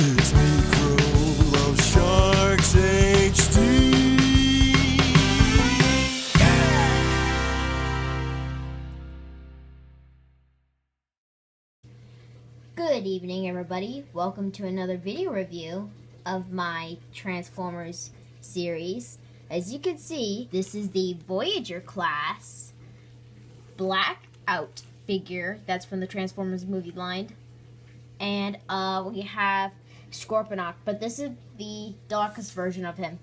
It's MicroLovesSharksHD. Good evening, everybody. Welcome to another video review of my Transformers series. As you can see, this is the Voyager class Blackout figure that's from the Transformers movie line. And we have Scorponok, but this is the deluxe version of him.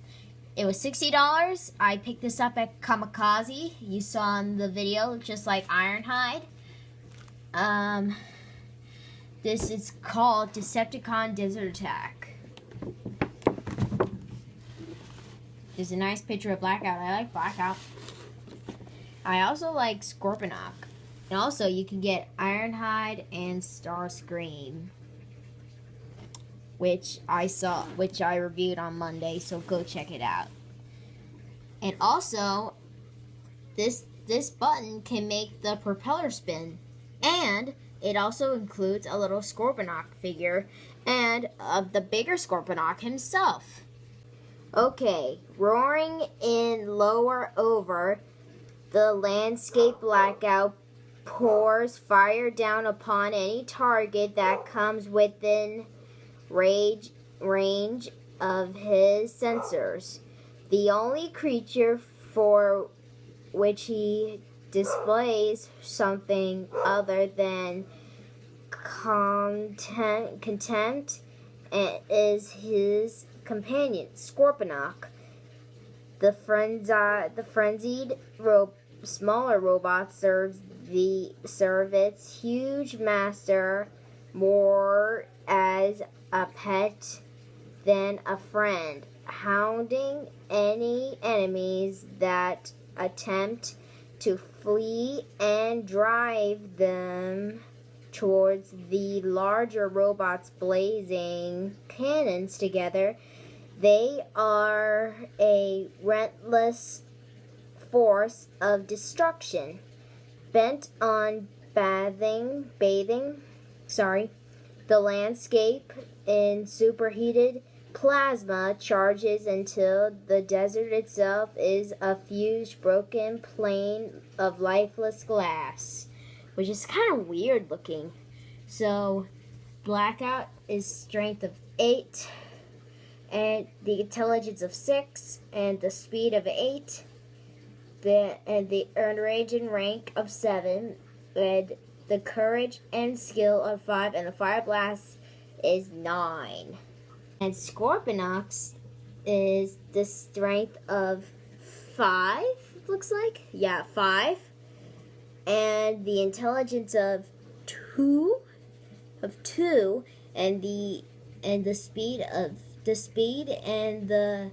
It was $60. I picked this up at Kamikaze. You saw in the video, just like Ironhide. This is called Decepticon Desert Attack. There's a nice picture of Blackout. I like Blackout. I also like Scorponok. And also, you can get Ironhide and Starscream, which I reviewed on Monday, so go check it out. And also, this button can make the propeller spin, and it also includes a little Scorponok figure and of the bigger Scorponok himself. Okay, roaring in lower over, the landscape Blackout pours fire down upon any target that comes within range of his sensors. The only creature for which he displays something other than contempt is his companion, Scorponok. The frenzied smaller robot serve its huge master more as a pet than a friend, hounding any enemies that attempt to flee and drive them towards the larger robots blazing cannons together. They are a relentless force of destruction, bent on bathing the landscape in superheated plasma charges until the desert itself is a fused, broken plane of lifeless glass, which is kind of weird looking. So, Blackout is strength of 8, and the intelligence of 6, and the speed of 8, and the earned range and rank of 7, and the courage and skill of 5, and the fire blast is 9. And Scorponok's is the strength of 5, it looks like. Yeah, 5. And the intelligence of 2, and the speed and the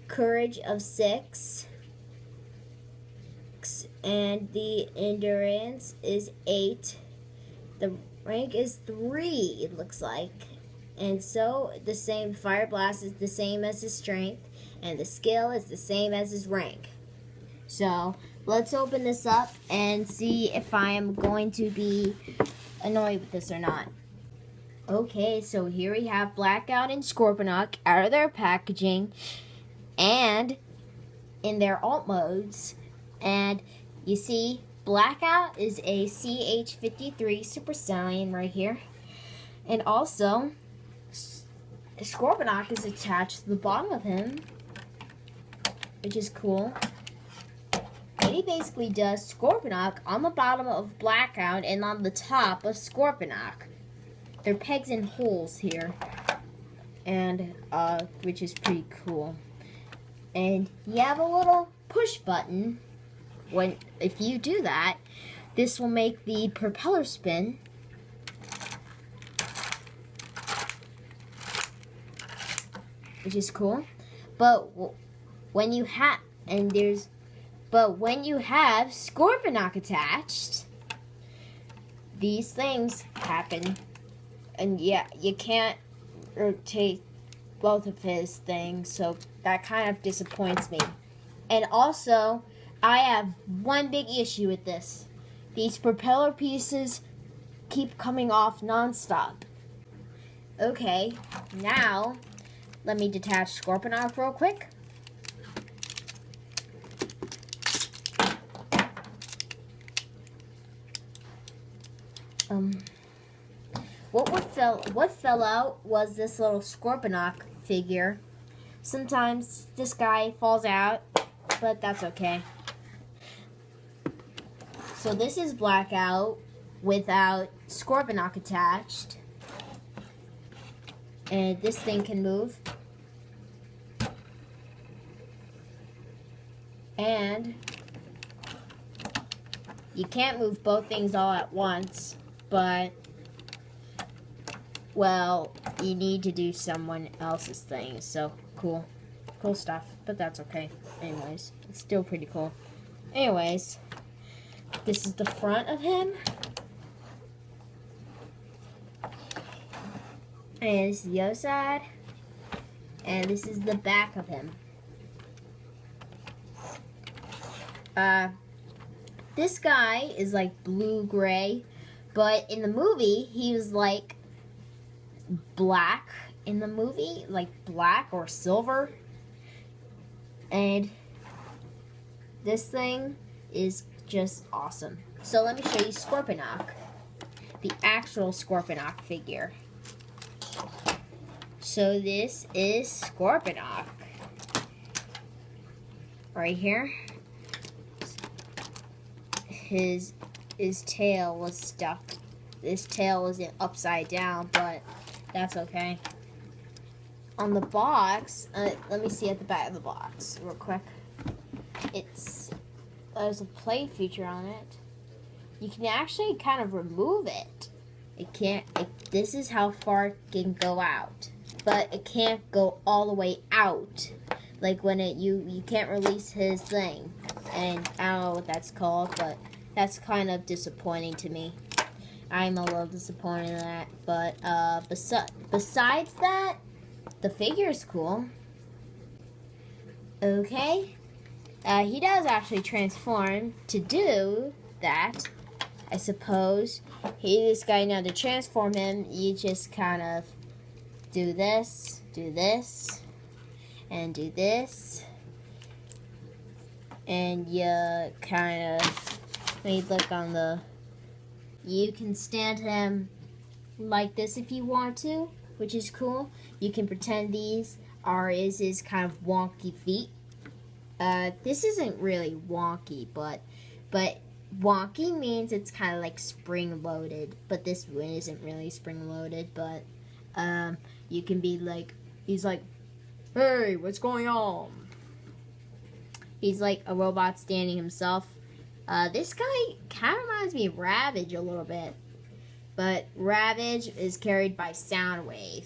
courage of 6. And the endurance is 8. The rank is 3, it looks like. And so the same fire blast is the same as his strength, and the skill is the same as his rank. So let's open this up and see if I am going to be annoyed with this or not. Okay, so here we have Blackout and Scorponok out of their packaging and in their alt modes. And you see, Blackout is a CH-53 Super Stallion right here. And also, Scorponok is attached to the bottom of him, which is cool. And he basically does Scorponok on the bottom of Blackout and on the top of Scorponok. They're pegs and holes here, and which is pretty cool. And you have a little push button. If you do that, this will make the propeller spin. Which is cool. But when you have Scorponok attached, these things happen. And yeah, you can't rotate both of his things, so that kind of disappoints me. And also, I have one big issue with this. These propeller pieces keep coming off non-stop. Okay, Now, let me detach Scorponok real quick. What fell out was this little Scorponok figure. Sometimes this guy falls out, but that's okay. So this is Blackout without Scorponok attached. And this thing can move. And you can't move both things all at once, but, well, you need to do someone else's thing, so cool stuff, but that's okay. Anyways, it's still pretty cool. Anyways, this is the front of him, and this is the other side, and this is the back of him. This guy is like blue-gray, but in the movie, he was like black in the movie, like black or silver. And this thing is just awesome. So let me show you Scorponok, the actual Scorponok figure. So this is Scorponok. Right here. His tail was stuck. His tail was upside down, but that's okay. On the box, let me see at the back of the box real quick. There's a play feature on it. You can actually kind of remove it. This is how far it can go out, but it can't go all the way out. Like when you can't release his thing, and I don't know what that's called, but that's kind of disappointing to me. I'm a little disappointed in that, but besides that, the figure is cool. Okay, he does actually transform. To do that, I suppose, this guy, now to transform him, you just kind of do this, and do this, and you kind of, let me look on the, you can stand him like this if you want to, which is cool. You can pretend these are his kind of wonky feet. This isn't really wonky, but wonky means it's kind of like spring-loaded, but this one isn't really spring-loaded, but you can be like, he's like, hey, what's going on? He's like a robot standing himself. This guy kind of reminds me of Ravage a little bit, but Ravage is carried by Soundwave.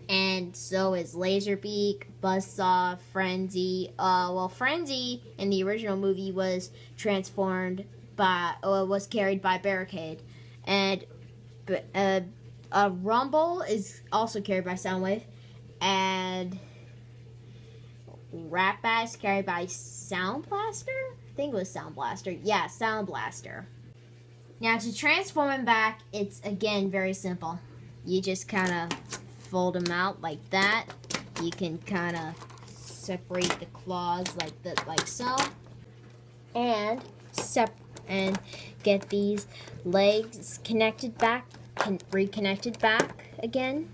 And so is Laserbeak, Buzzsaw, Frenzy. Frenzy in the original movie was was carried by Barricade, and Rumble is also carried by Soundwave, and Ratbat is carried by Sound Blaster. I think it was Sound Blaster. Yeah, Sound Blaster. Now to transform him back, it's again very simple. You just kind of fold him out like that. You can kind of separate the claws like so, and get these legs connected back, reconnected back again,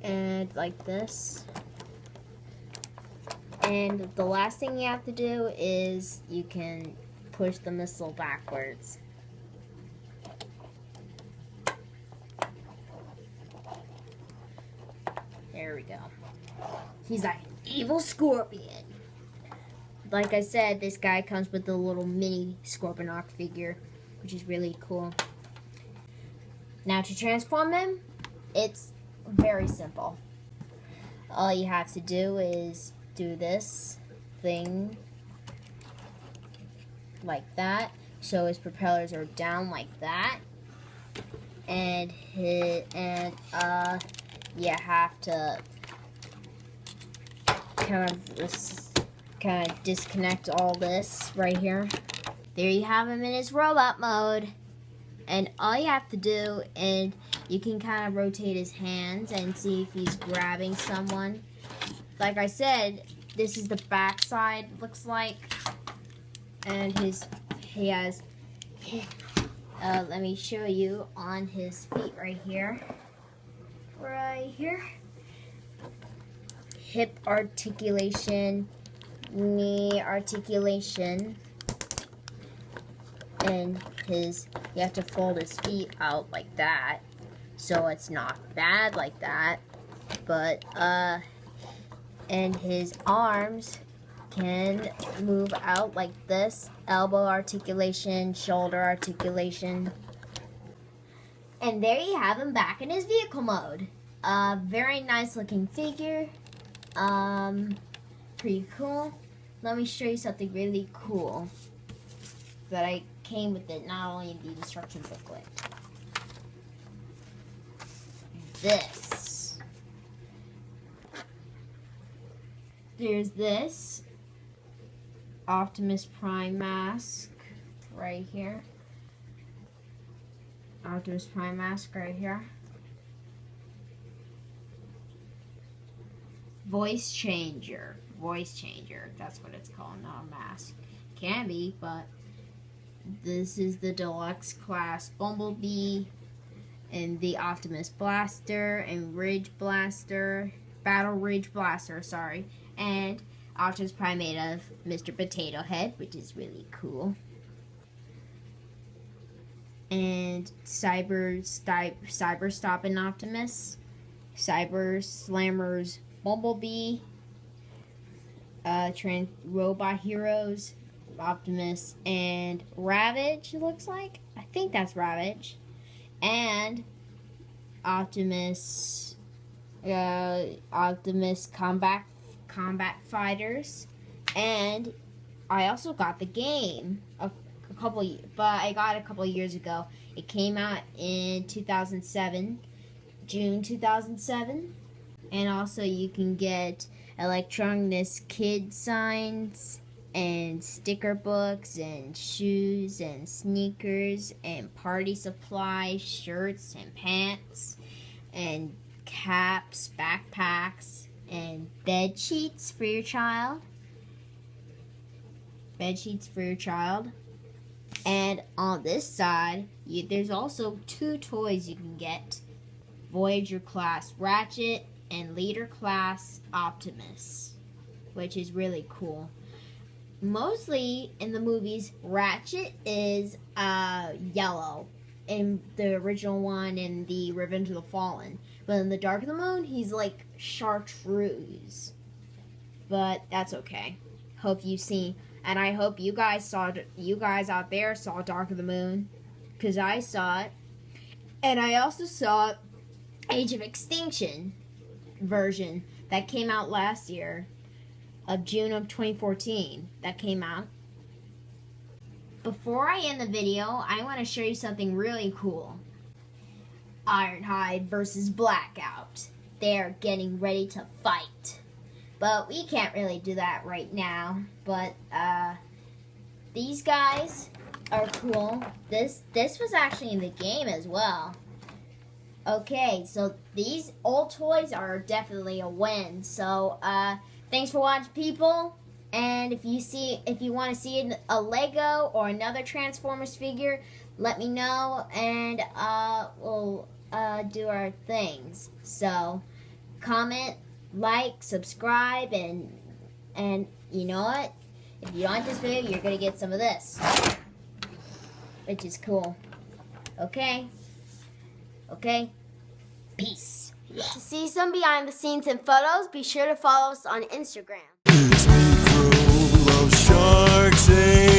and like this. And the last thing you have to do is you can push the missile backwards. There we go. He's like an evil scorpion. Like I said, this guy comes with a little mini Scorponok figure, which is really cool. Now to transform him, it's very simple. All you have to do is do this thing like that, so his propellers are down like that, and you have to kind of disconnect all this right here. There you have him in his robot mode, and all you have to do, and You can kind of rotate his hands and see if he's grabbing someone. Like I said, this is the back side, looks like. And he has, let me show you on his feet right here. Right here. Hip articulation, knee articulation, and you have to fold his feet out like that, so it's not bad like that, but, and his arms can move out like this, elbow articulation, shoulder articulation. And there you have him back in his vehicle mode. Very nice looking figure. Pretty cool. Let me show you something really cool that came with it, not only in the instruction booklet. This. There's this Optimus Prime mask right here. Optimus Prime mask right here. Voice changer. Voice changer. That's what it's called, not a mask. Can be, but this is the deluxe class Bumblebee and the Optimus Blaster and Ridge Blaster. Battle Ridge Blaster, sorry. And Optimus Prime made of Mr. Potato Head, which is really cool. And Cyber Stopping Optimus, Cyber Slammers Bumblebee, Robot Heroes, Optimus, and Ravage, it looks like. I think that's Ravage. And Optimus Combat Fighters. And I also got the game but I got it a couple of years ago. It came out in 2007, June 2007. And also you can get electronics kid signs and sticker books and shoes and sneakers and party supplies, shirts and pants and caps, backpacks, and bed sheets for your child. Bed sheets for your child. And on this side, there's also 2 toys you can get. Voyager class Ratchet and Leader class Optimus, which is really cool. Mostly in the movies, Ratchet is yellow in the original one in the Revenge of the Fallen. But in the Dark of the Moon, he's like chartreuse. But that's okay. Hope you've seen. And I hope you guys out there saw Dark of the Moon, because I saw it. And I also saw Age of Extinction version that came out last year, of June of 2014, that came out. Before I end the video, I want to show you something really cool. Ironhide versus Blackout. They're getting ready to fight. But we can't really do that right now. But these guys are cool. This was actually in the game as well. Okay, so these old toys are definitely a win. So thanks for watching, people. And if you want to see a Lego or another Transformers figure, let me know, and we'll do our things. So comment, like, subscribe, and you know what? If you like this video, you're gonna get some of this, which is cool. Okay. Peace. To see some behind the scenes and photos, be sure to follow us on Instagram. MicroLovesSharksHD.